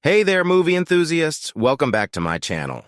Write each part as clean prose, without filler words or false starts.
Hey there, movie enthusiasts! Welcome back to my channel.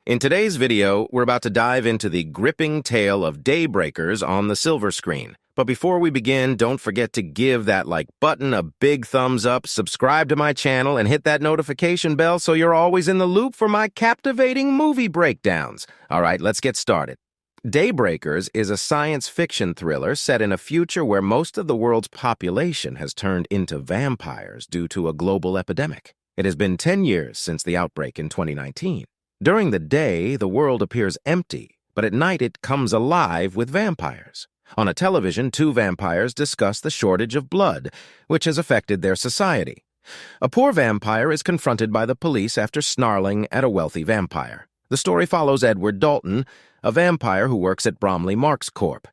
In today's video, we're about to dive into the gripping tale of Daybreakers on the silver screen. But before we begin, don't forget to give that like button a big thumbs up, subscribe to my channel, and hit that notification bell so you're always in the loop for my captivating movie breakdowns. All right, let's get started. Daybreakers is a science fiction thriller set in a future where most of the world's population has turned into vampires due to a global epidemic. It has been 10 years since the outbreak in 2019. During the day, the world appears empty, but at night it comes alive with vampires. On a television, two vampires discuss the shortage of blood, which has affected their society. A poor vampire is confronted by the police after snarling at a wealthy vampire. The story follows Edward Dalton, a vampire who works at Bromley Marks Corp.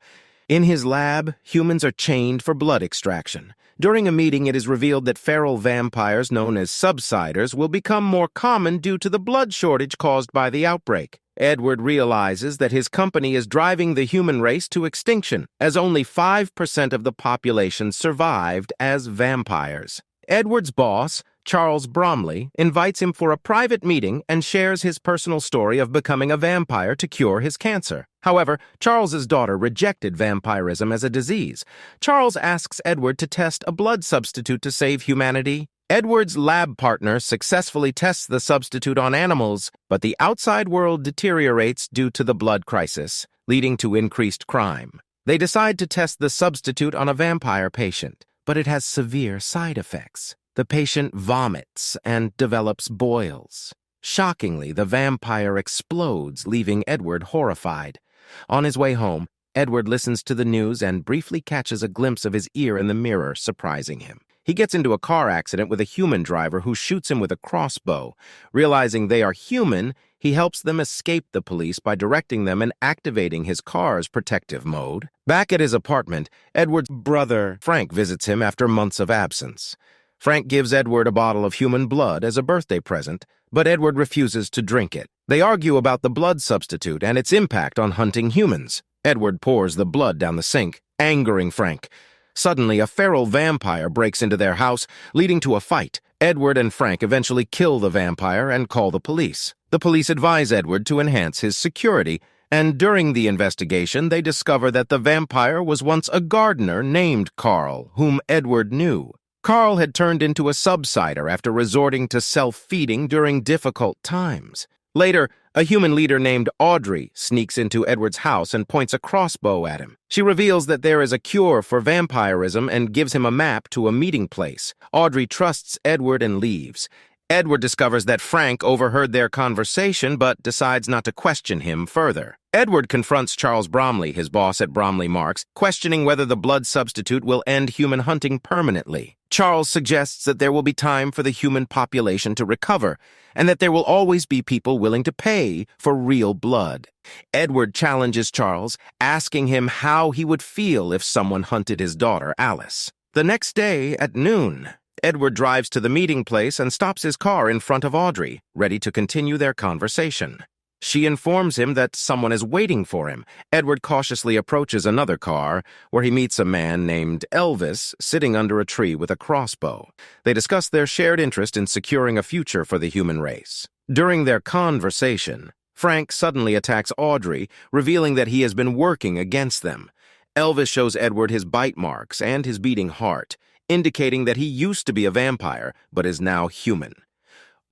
In his lab, humans are chained for blood extraction. During a meeting, it is revealed that feral vampires known as subsiders will become more common due to the blood shortage caused by the outbreak. Edward realizes that his company is driving the human race to extinction, as only 5% of the population survived as vampires. Edward's boss, Charles Bromley, invites him for a private meeting and shares his personal story of becoming a vampire to cure his cancer. However, Charles's daughter rejected vampirism as a disease. Charles asks Edward to test a blood substitute to save humanity. Edward's lab partner successfully tests the substitute on animals, but the outside world deteriorates due to the blood crisis, leading to increased crime. They decide to test the substitute on a vampire patient, but it has severe side effects. The patient vomits and develops boils. Shockingly, the vampire explodes, leaving Edward horrified. On his way home, Edward listens to the news and briefly catches a glimpse of his ear in the mirror, surprising him. He gets into a car accident with a human driver who shoots him with a crossbow. Realizing they are human, he helps them escape the police by directing them and activating his car's protective mode. Back at his apartment, Edward's brother, Frank, visits him after months of absence. Frank gives Edward a bottle of human blood as a birthday present, but Edward refuses to drink it. They argue about the blood substitute and its impact on hunting humans. Edward pours the blood down the sink, angering Frank. Suddenly, a feral vampire breaks into their house, leading to a fight. Edward and Frank eventually kill the vampire and call the police. The police advise Edward to enhance his security, and during the investigation, they discover that the vampire was once a gardener named Carl, whom Edward knew. Carl had turned into a subsider after resorting to self-feeding during difficult times. Later, a human leader named Audrey sneaks into Edward's house and points a crossbow at him. She reveals that there is a cure for vampirism and gives him a map to a meeting place. Audrey trusts Edward and leaves. Edward discovers that Frank overheard their conversation but decides not to question him further. Edward confronts Charles Bromley, his boss at Bromley Marks, questioning whether the blood substitute will end human hunting permanently. Charles suggests that there will be time for the human population to recover, and that there will always be people willing to pay for real blood. Edward challenges Charles, asking him how he would feel if someone hunted his daughter, Alice. The next day, at noon, Edward drives to the meeting place and stops his car in front of Audrey, ready to continue their conversation. She informs him that someone is waiting for him. Edward cautiously approaches another car, where he meets a man named Elvis sitting under a tree with a crossbow. They discuss their shared interest in securing a future for the human race. During their conversation, Frank suddenly attacks Audrey, revealing that he has been working against them. Elvis shows Edward his bite marks and his beating heart, indicating that he used to be a vampire, but is now human.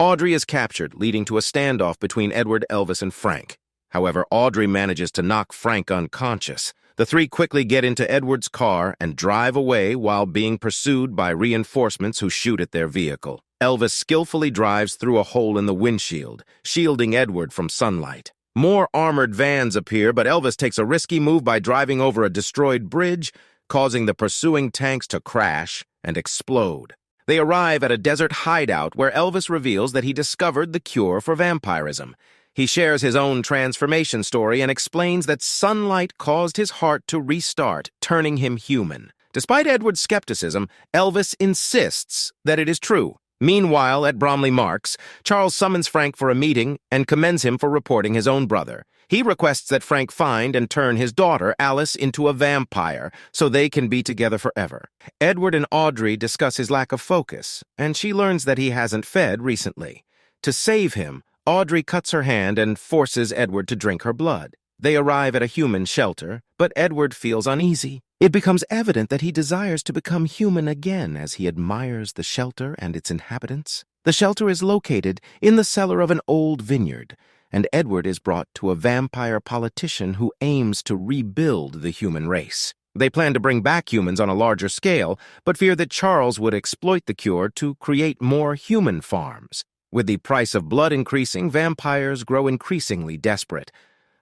Audrey is captured, leading to a standoff between Edward, Elvis, and Frank. However, Audrey manages to knock Frank unconscious. The three quickly get into Edward's car and drive away while being pursued by reinforcements who shoot at their vehicle. Elvis skillfully drives through a hole in the windshield, shielding Edward from sunlight. More armored vans appear, but Elvis takes a risky move by driving over a destroyed bridge, causing the pursuing tanks to crash and explode. They arrive at a desert hideout where Elvis reveals that he discovered the cure for vampirism. He shares his own transformation story and explains that sunlight caused his heart to restart, turning him human. Despite Edward's skepticism, Elvis insists that it is true. Meanwhile, at Bromley Marks, Charles summons Frank for a meeting and commends him for reporting his own brother. He requests that Frank find and turn his daughter, Alice, into a vampire so they can be together forever. Edward and Audrey discuss his lack of focus, and she learns that he hasn't fed recently. To save him, Audrey cuts her hand and forces Edward to drink her blood. They arrive at a human shelter, but Edward feels uneasy. It becomes evident that he desires to become human again as he admires the shelter and its inhabitants. The shelter is located in the cellar of an old vineyard, and Edward is brought to a vampire politician who aims to rebuild the human race. They plan to bring back humans on a larger scale, but fear that Charles would exploit the cure to create more human farms. With the price of blood increasing, vampires grow increasingly desperate.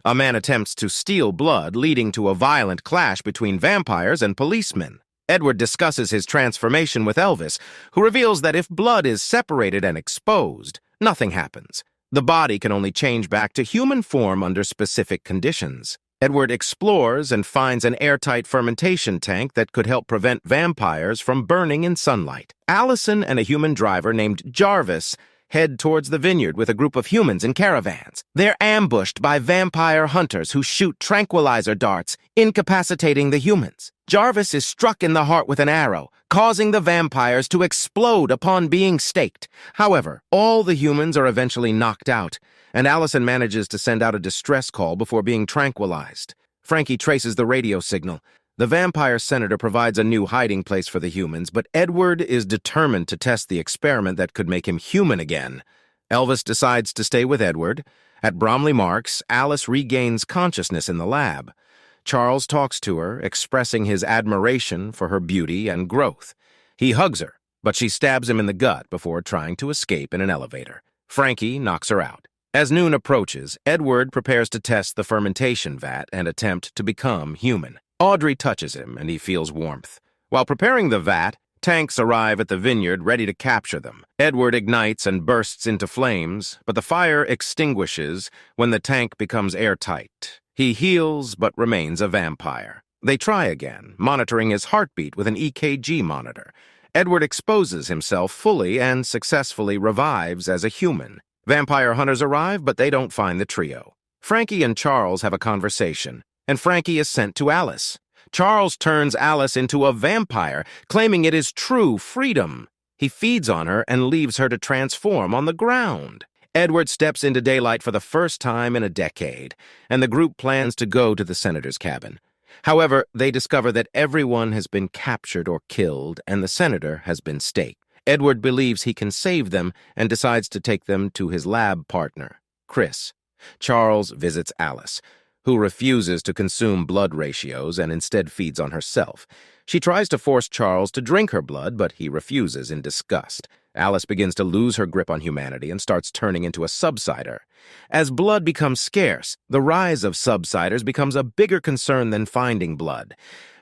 A man attempts to steal blood, leading to a violent clash between vampires and policemen. Edward discusses his transformation with Elvis, who reveals that if blood is separated and exposed, nothing happens. The body can only change back to human form under specific conditions. Edward explores and finds an airtight fermentation tank that could help prevent vampires from burning in sunlight. Allison and a human driver named Jarvis head towards the vineyard with a group of humans in caravans. They're ambushed by vampire hunters who shoot tranquilizer darts, incapacitating the humans. Jarvis is struck in the heart with an arrow, causing the vampires to explode upon being staked. However, all the humans are eventually knocked out, and Allison manages to send out a distress call before being tranquilized. Frankie traces the radio signal. The vampire senator provides a new hiding place for the humans, but Edward is determined to test the experiment that could make him human again. Elvis decides to stay with Edward. At Bromley Marks, Alice regains consciousness in the lab. Charles talks to her, expressing his admiration for her beauty and growth. He hugs her, but she stabs him in the gut before trying to escape in an elevator. Frankie knocks her out. As noon approaches, Edward prepares to test the fermentation vat and attempt to become human. Audrey touches him, and he feels warmth. While preparing the vat, tanks arrive at the vineyard ready to capture them. Edward ignites and bursts into flames, but the fire extinguishes when the tank becomes airtight. He heals but remains a vampire. They try again, monitoring his heartbeat with an EKG monitor. Edward exposes himself fully and successfully revives as a human. Vampire hunters arrive, but they don't find the trio. Frankie and Charles have a conversation, and Frankie is sent to Alice. Charles turns Alice into a vampire, claiming it is true freedom. He feeds on her and leaves her to transform on the ground. Edward steps into daylight for the first time in a decade, and the group plans to go to the senator's cabin. However, they discover that everyone has been captured or killed, and the senator has been staked. Edward believes he can save them and decides to take them to his lab partner, Chris. Charles visits Alice, who refuses to consume blood ratios and instead feeds on herself. She tries to force Charles to drink her blood, but he refuses in disgust. Alice begins to lose her grip on humanity and starts turning into a subsider. As blood becomes scarce, the rise of subsiders becomes a bigger concern than finding blood.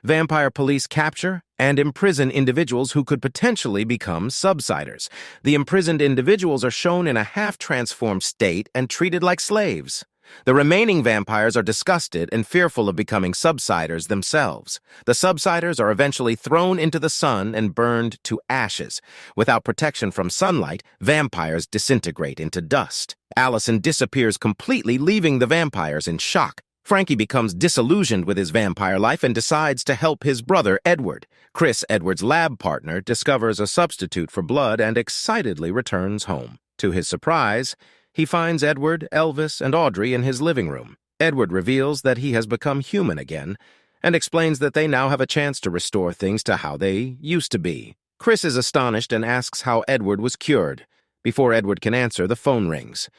Vampire police capture and imprison individuals who could potentially become subsiders. The imprisoned individuals are shown in a half-transformed state and treated like slaves. The remaining vampires are disgusted and fearful of becoming subsiders themselves. The subsiders are eventually thrown into the sun and burned to ashes. Without protection from sunlight, vampires disintegrate into dust. Allison disappears completely, leaving the vampires in shock. Frankie becomes disillusioned with his vampire life and decides to help his brother, Edward. Chris, Edward's lab partner, discovers a substitute for blood and excitedly returns home. To his surprise, he finds Edward, Elvis, and Audrey in his living room. Edward reveals that he has become human again and explains that they now have a chance to restore things to how they used to be. Chris is astonished and asks how Edward was cured. Before Edward can answer, the phone rings.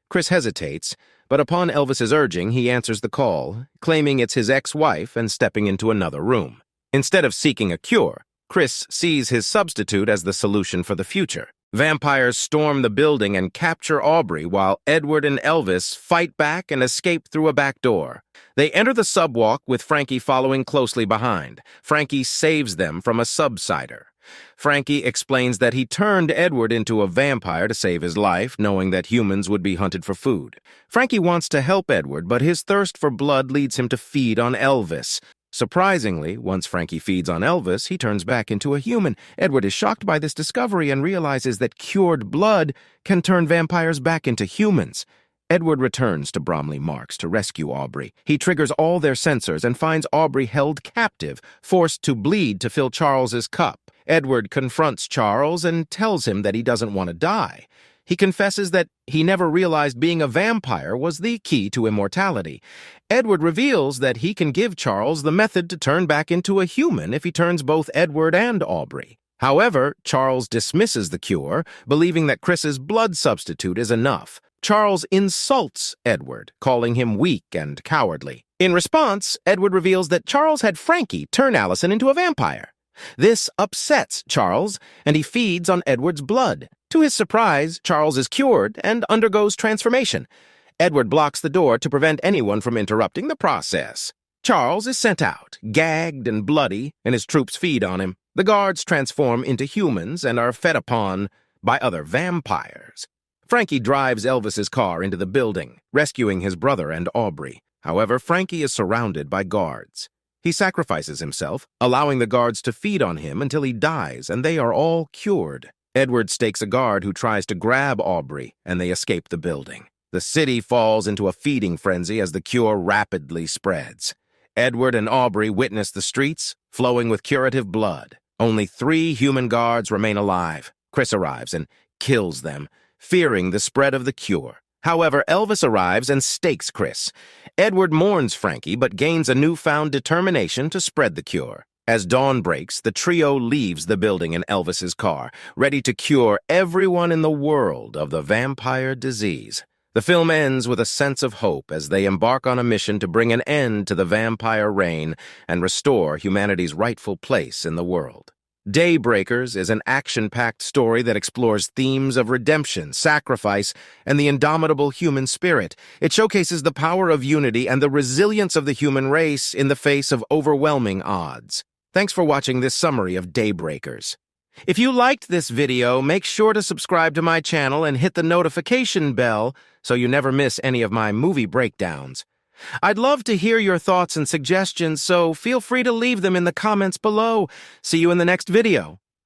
Chris hesitates, but upon Elvis's urging, he answers the call, claiming it's his ex-wife and stepping into another room. Instead of seeking a cure, Chris sees his substitute as the solution for the future. Vampires storm the building and capture Aubrey while Edward and Elvis fight back and escape through a back door. They enter the subwalk with Frankie following closely behind. Frankie saves them from a subsider. Frankie explains that he turned Edward into a vampire to save his life, knowing that humans would be hunted for food. Frankie wants to help Edward, but his thirst for blood leads him to feed on Elvis. Surprisingly, once Frankie feeds on Elvis, he turns back into a human. Edward is shocked by this discovery and realizes that cured blood can turn vampires back into humans. Edward returns to Bromley Marks to rescue Aubrey. He triggers all their sensors and finds Aubrey held captive, forced to bleed to fill Charles's cup. Edward confronts Charles and tells him that he doesn't want to die. He confesses that he never realized being a vampire was the key to immortality. Edward reveals that he can give Charles the method to turn back into a human if he turns both Edward and Aubrey. However, Charles dismisses the cure, believing that Chris's blood substitute is enough. Charles insults Edward, calling him weak and cowardly. In response, Edward reveals that Charles had Frankie turn Allison into a vampire. This upsets Charles, and he feeds on Edward's blood. To his surprise, Charles is cured and undergoes transformation. Edward blocks the door to prevent anyone from interrupting the process. Charles is sent out, gagged and bloody, and his troops feed on him. The guards transform into humans and are fed upon by other vampires. Frankie drives Elvis's car into the building, rescuing his brother and Aubrey. However, Frankie is surrounded by guards. He sacrifices himself, allowing the guards to feed on him until he dies, and they are all cured. Edward stakes a guard who tries to grab Aubrey, and they escape the building. The city falls into a feeding frenzy as the cure rapidly spreads. Edward and Aubrey witness the streets, flowing with curative blood. Only 3 human guards remain alive. Chris arrives and kills them, fearing the spread of the cure. However, Elvis arrives and stakes Chris. Edward mourns Frankie, but gains a newfound determination to spread the cure. As dawn breaks, the trio leaves the building in Elvis's car, ready to cure everyone in the world of the vampire disease. The film ends with a sense of hope as they embark on a mission to bring an end to the vampire reign and restore humanity's rightful place in the world. Daybreakers is an action-packed story that explores themes of redemption, sacrifice, and the indomitable human spirit. It showcases the power of unity and the resilience of the human race in the face of overwhelming odds. Thanks for watching this summary of Daybreakers. If you liked this video, make sure to subscribe to my channel and hit the notification bell so you never miss any of my movie breakdowns. I'd love to hear your thoughts and suggestions, so feel free to leave them in the comments below. See you in the next video.